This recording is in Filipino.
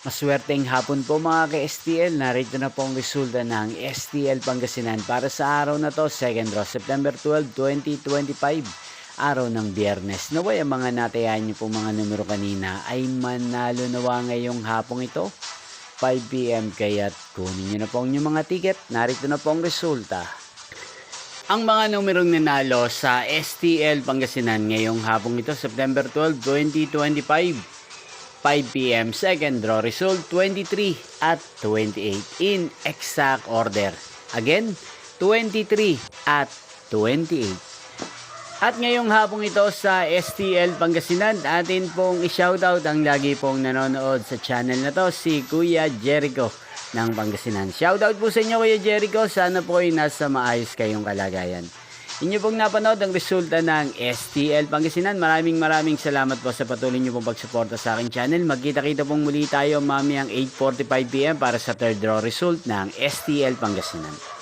Maswerteng hapon po mga ka-STL. Narito na po ang resulta ng STL Pangasinan para sa araw na to, 2nd draw, September 12, 2025. Araw ng Biyernes. Naway ang mga natayaan niyo po mga numero kanina ay manalo nawa ngayong hapong ito, 5 PM. Kaya't kunin niyo na po ang inyong mga ticket. Narito na po ang resulta. Ang mga numerong nanalo sa STL Pangasinan ngayong hapong ito, September 12, 2025. 5 PM, second draw result 23 at 28 in exact order. Again, 23 at 28. At ngayong hapong ito sa STL Pangasinan, atin pong i-shoutout ang lagi pong nanonood sa channel na to, si Kuya Jericho ng Pangasinan. Shoutout po sa inyo, Kuya Jericho. Sana po ay nasa maayos kayong kalagayan. Inyo pong napanood ang resulta ng STL Pangasinan. Maraming salamat po sa patuloy nyo pong pagsuporta sa aking channel. Magkita-kita pong muli tayo mamayang 8:45 PM para sa third draw result ng STL Pangasinan.